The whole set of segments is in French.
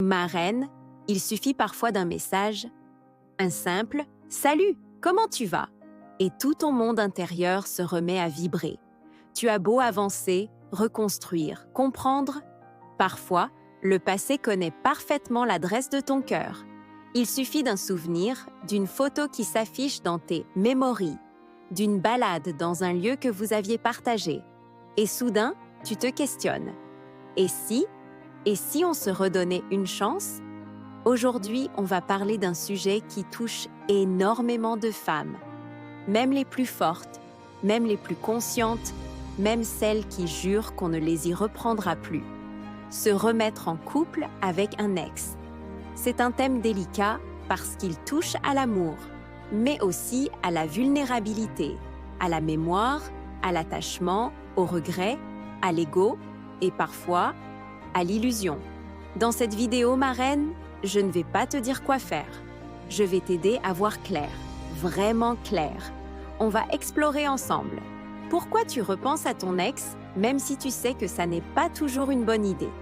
Marraine, il suffit parfois d'un message, un simple « Salut, comment tu vas ?» et tout ton monde intérieur se remet à vibrer. Tu as beau avancer, reconstruire, comprendre. Parfois, le passé connaît parfaitement l'adresse de ton cœur. Il suffit d'un souvenir, d'une photo qui s'affiche dans tes mémories, d'une balade dans un lieu que vous aviez partagé. Et soudain, tu te questionnes. Et si on se redonnait une chance? Aujourd'hui, on va parler d'un sujet qui touche énormément de femmes. Même les plus fortes, même les plus conscientes, même celles qui jurent qu'on ne les y reprendra plus. Se remettre en couple avec un ex. C'est un thème délicat parce qu'il touche à l'amour, mais aussi à la vulnérabilité, à la mémoire, à l'attachement, au regret, à l'ego et parfois à l'illusion. Dans cette vidéo, marraine, je ne vais pas te dire quoi faire. Je vais t'aider à voir clair, vraiment clair. On va explorer ensemble. Pourquoi tu repenses à ton ex, même si tu sais que ça n'est pas toujours une bonne idée?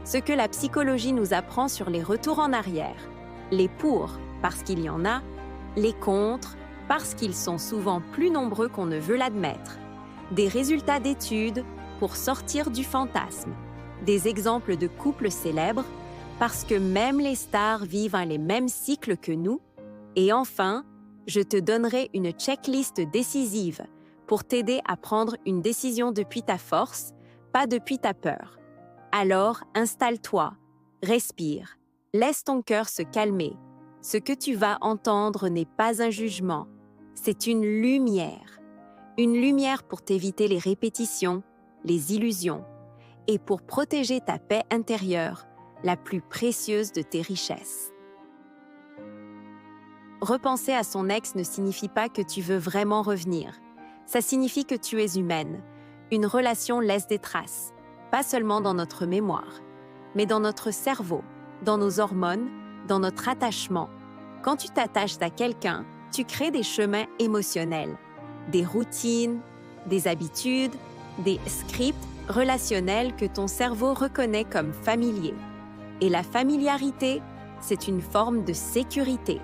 Ce que la psychologie nous apprend sur les retours en arrière. Les pour, parce qu'il y en a. Les contre, parce qu'ils sont souvent plus nombreux qu'on ne veut l'admettre. Des résultats d'études pour sortir du fantasme. Des exemples de couples célèbres, parce que même les stars vivent les mêmes cycles que nous. Et enfin, je te donnerai une checklist décisive pour t'aider à prendre une décision depuis ta force, pas depuis ta peur. Alors, installe-toi, respire, laisse ton cœur se calmer. Ce que tu vas entendre n'est pas un jugement, c'est une lumière. Une lumière pour t'éviter les répétitions, les illusions, et pour protéger ta paix intérieure, la plus précieuse de tes richesses. Repenser à son ex ne signifie pas que tu veux vraiment revenir. Ça signifie que tu es humaine. Une relation laisse des traces, pas seulement dans notre mémoire, mais dans notre cerveau, dans nos hormones, dans notre attachement. Quand tu t'attaches à quelqu'un, tu crées des chemins émotionnels, des routines, des habitudes, des scripts relationnels que ton cerveau reconnaît comme familiers. Et la familiarité, c'est une forme de sécurité.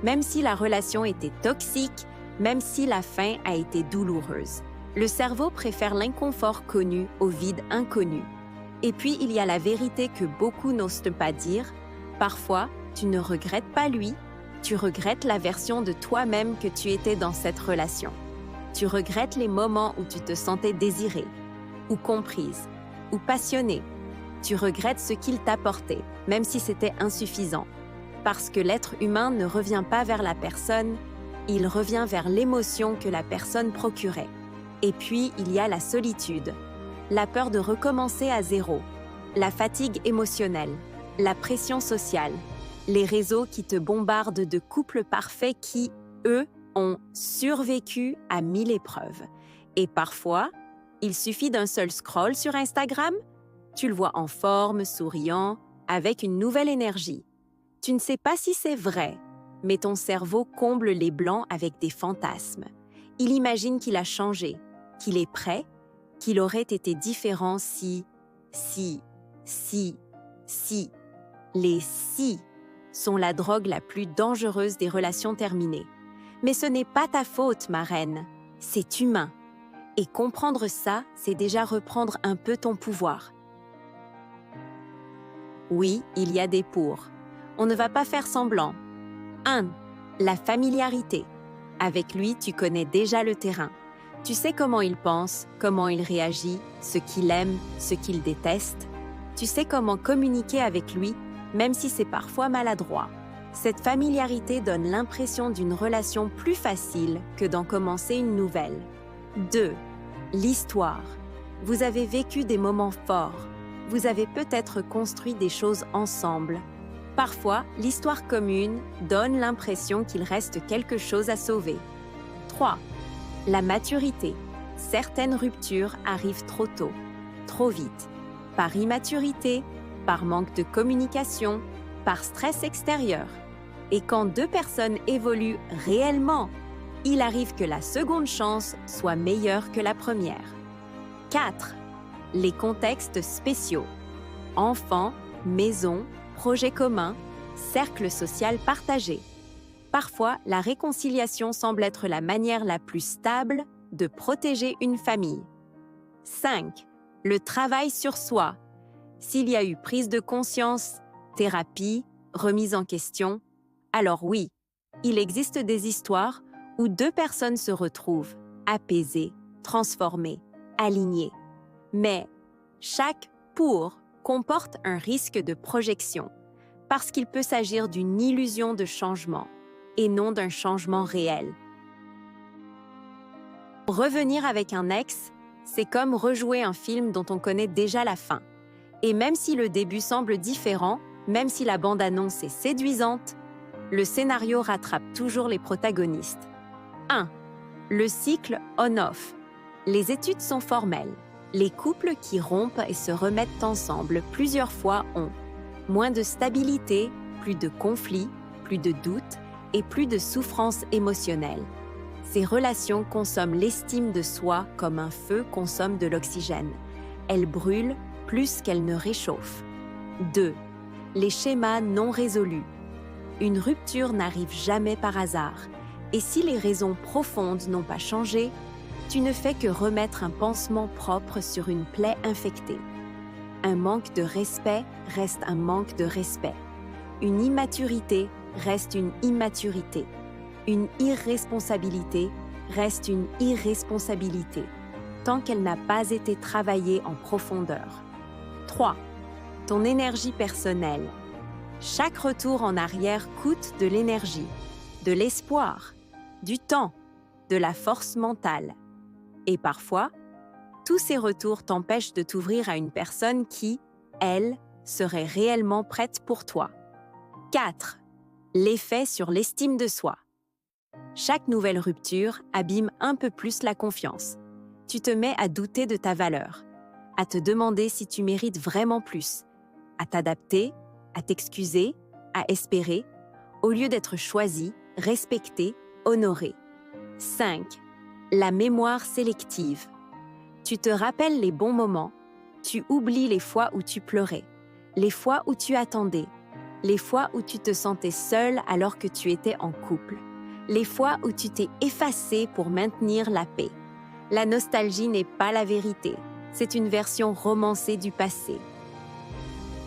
Même si la relation était toxique, même si la fin a été douloureuse. Le cerveau préfère l'inconfort connu au vide inconnu. Et puis, il y a la vérité que beaucoup n'osent pas dire. Parfois, tu ne regrettes pas lui, tu regrettes la version de toi-même que tu étais dans cette relation. Tu regrettes les moments où tu te sentais désirée, ou comprise, ou passionnée. Tu regrettes ce qu'il t'apportait, même si c'était insuffisant. Parce que l'être humain ne revient pas vers la personne, il revient vers l'émotion que la personne procurait. Et puis, il y a la solitude, la peur de recommencer à zéro, la fatigue émotionnelle, la pression sociale, les réseaux qui te bombardent de couples parfaits qui, eux, ont survécu à 1000 épreuves. Et parfois, il suffit d'un seul scroll sur Instagram, tu le vois en forme, souriant, avec une nouvelle énergie. Tu ne sais pas si c'est vrai, mais ton cerveau comble les blancs avec des fantasmes. Il imagine qu'il a changé, qu'il est prêt, qu'il aurait été différent si. Les si sont la drogue la plus dangereuse des relations terminées. Mais ce n'est pas ta faute, ma reine. C'est humain. Et comprendre ça, c'est déjà reprendre un peu ton pouvoir. Oui, il y a des pour. On ne va pas faire semblant. 1. La familiarité. Avec lui, tu connais déjà le terrain. Tu sais comment il pense, comment il réagit, ce qu'il aime, ce qu'il déteste. Tu sais comment communiquer avec lui, même si c'est parfois maladroit. Cette familiarité donne l'impression d'une relation plus facile que d'en commencer une nouvelle. 2. L'histoire. Vous avez vécu des moments forts. Vous avez peut-être construit des choses ensemble. Parfois, l'histoire commune donne l'impression qu'il reste quelque chose à sauver. 3. La maturité. Certaines ruptures arrivent trop tôt, trop vite. Par immaturité, par manque de communication, par stress extérieur. Et quand deux personnes évoluent réellement, il arrive que la seconde chance soit meilleure que la première. 4. Les contextes spéciaux. Enfants, maison, projet commun, cercle social partagé. Parfois, la réconciliation semble être la manière la plus stable de protéger une famille. 5. Le travail sur soi. S'il y a eu prise de conscience, thérapie, remise en question, alors oui, il existe des histoires où deux personnes se retrouvent apaisées, transformées, alignées. Mais chaque pour comporte un risque de projection parce qu'il peut s'agir d'une illusion de changement et non d'un changement réel. Revenir avec un ex, c'est comme rejouer un film dont on connaît déjà la fin. Et même si le début semble différent, même si la bande-annonce est séduisante, le scénario rattrape toujours les protagonistes. 1. Le cycle on-off. Les études sont formelles. Les couples qui rompent et se remettent ensemble plusieurs fois ont moins de stabilité, plus de conflits, plus de doutes et plus de souffrance émotionnelle. Ces relations consomment l'estime de soi comme un feu consomme de l'oxygène. Elles brûlent plus qu'elles ne réchauffent. 2. Les schémas non résolus. Une rupture n'arrive jamais par hasard, et si les raisons profondes n'ont pas changé, tu ne fais que remettre un pansement propre sur une plaie infectée. Un manque de respect reste un manque de respect. Une immaturité reste une immaturité. Une irresponsabilité reste une irresponsabilité, tant qu'elle n'a pas été travaillée en profondeur. 3. Ton énergie personnelle. Chaque retour en arrière coûte de l'énergie, de l'espoir, du temps, de la force mentale. Et parfois, tous ces retours t'empêchent de t'ouvrir à une personne qui, elle, serait réellement prête pour toi. 4. L'effet sur l'estime de soi. Chaque nouvelle rupture abîme un peu plus la confiance. Tu te mets à douter de ta valeur, à te demander si tu mérites vraiment plus, à t'adapter, à t'excuser, à espérer, au lieu d'être choisi, respecté, honoré. 5. La mémoire sélective. Tu te rappelles les bons moments, tu oublies les fois où tu pleurais, les fois où tu attendais, les fois où tu te sentais seul alors que tu étais en couple, les fois où tu t'es effacé pour maintenir la paix. La nostalgie n'est pas la vérité, c'est une version romancée du passé.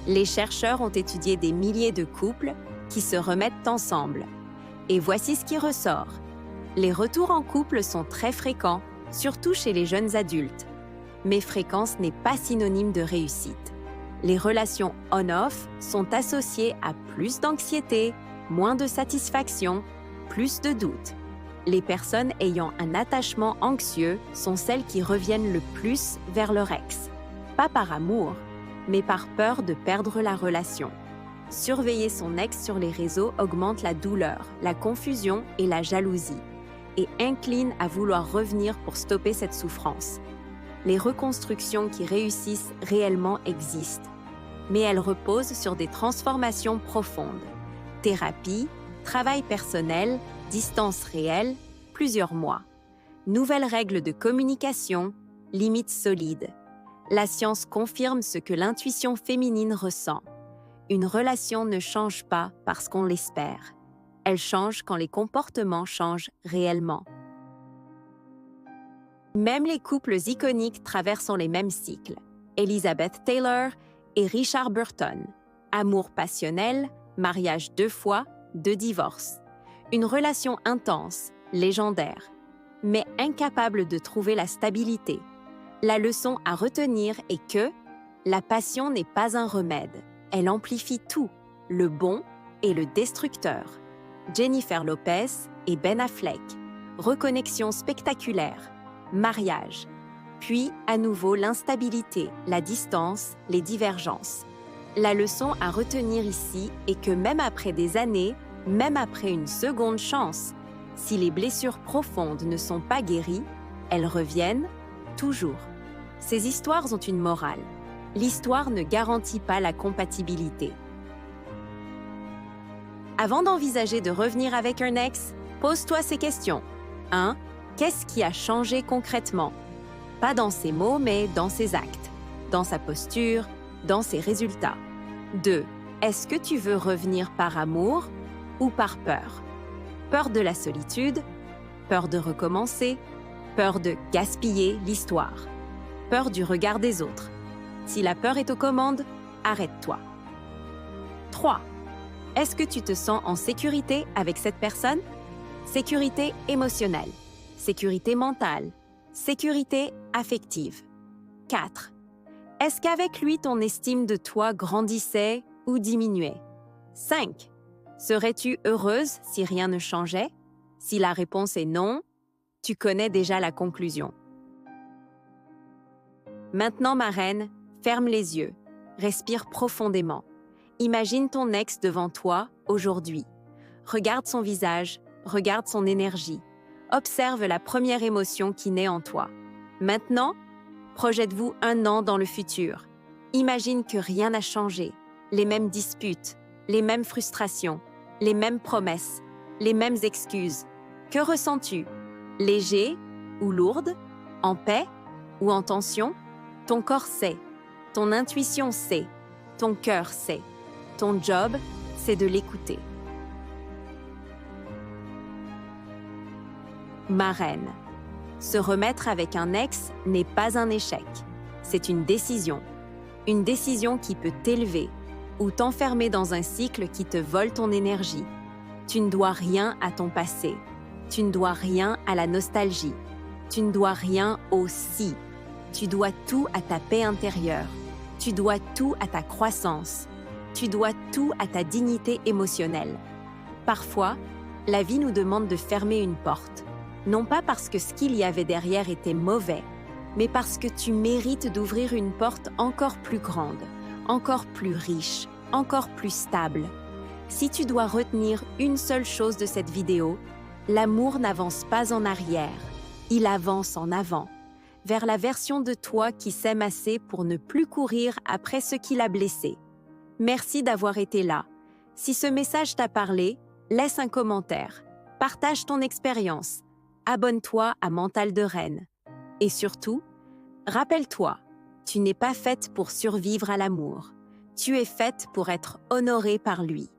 Les chercheurs ont étudié des milliers de couples qui se remettent ensemble. Et voici ce qui ressort. Les retours en couple sont très fréquents, surtout chez les jeunes adultes. Mais fréquence n'est pas synonyme de réussite. Les relations on-off sont associées à plus d'anxiété, moins de satisfaction, plus de doutes. Les personnes ayant un attachement anxieux sont celles qui reviennent le plus vers leur ex. Pas par amour, mais par peur de perdre la relation. Surveiller son ex sur les réseaux augmente la douleur, la confusion et la jalousie, et incline à vouloir revenir pour stopper cette souffrance. Les reconstructions qui réussissent réellement existent, mais elles reposent sur des transformations profondes. Thérapie, travail personnel, distance réelle, plusieurs mois. Nouvelles règles de communication, limites solides. La science confirme ce que l'intuition féminine ressent. Une relation ne change pas parce qu'on l'espère. Elle change quand les comportements changent réellement. Même les couples iconiques traversent les mêmes cycles. Elizabeth Taylor et Richard Burton. Amour passionnel, mariage 2 fois, 2 divorces. Une relation intense, légendaire, mais incapable de trouver la stabilité. La leçon à retenir est que la passion n'est pas un remède. Elle amplifie tout, le bon et le destructeur. Jennifer Lopez et Ben Affleck. Reconnexion spectaculaire. Mariage. Puis, à nouveau, l'instabilité, la distance, les divergences. La leçon à retenir ici est que même après des années, même après une seconde chance, si les blessures profondes ne sont pas guéries, elles reviennent toujours. Ces histoires ont une morale. L'histoire ne garantit pas la compatibilité. Avant d'envisager de revenir avec un ex, pose-toi ces questions. 1. Qu'est-ce qui a changé concrètement? Pas dans ses mots, mais dans ses actes, dans sa posture, dans ses résultats. 2. Est-ce que tu veux revenir par amour ou par peur? Peur de la solitude, peur de recommencer, peur de gaspiller l'histoire, peur du regard des autres. Si la peur est aux commandes, arrête-toi. 3. Est-ce que tu te sens en sécurité avec cette personne? Sécurité émotionnelle, sécurité mentale, sécurité affective. 4. Est-ce qu'avec lui, ton estime de toi grandissait ou diminuait? 5. Serais-tu heureuse si rien ne changeait? Si la réponse est non, tu connais déjà la conclusion. Maintenant, ma reine, ferme les yeux, respire profondément. Imagine ton ex devant toi aujourd'hui. Regarde son visage, regarde son énergie. Observe la première émotion qui naît en toi. Maintenant, projette-vous 1 an dans le futur. Imagine que rien n'a changé. Les mêmes disputes, les mêmes frustrations, les mêmes promesses, les mêmes excuses. Que ressens-tu? Léger ou lourde? En paix ou en tension? Ton corps sait, ton intuition sait, ton cœur sait. Ton job, c'est de l'écouter. Ma reine, se remettre avec un ex n'est pas un échec. C'est une décision qui peut t'élever ou t'enfermer dans un cycle qui te vole ton énergie. Tu ne dois rien à ton passé. Tu ne dois rien à la nostalgie. Tu ne dois rien au si. Tu dois tout à ta paix intérieure. Tu dois tout à ta croissance. Tu dois tout à ta dignité émotionnelle. Parfois, la vie nous demande de fermer une porte, non pas parce que ce qu'il y avait derrière était mauvais, mais parce que tu mérites d'ouvrir une porte encore plus grande, encore plus riche, encore plus stable. Si tu dois retenir une seule chose de cette vidéo, l'amour n'avance pas en arrière, il avance en avant, vers la version de toi qui s'aime assez pour ne plus courir après ce qui l'a blessé. Merci d'avoir été là. Si ce message t'a parlé, laisse un commentaire, partage ton expérience, abonne-toi à Mental de Reine. Et surtout, rappelle-toi, tu n'es pas faite pour survivre à l'amour. Tu es faite pour être honorée par lui.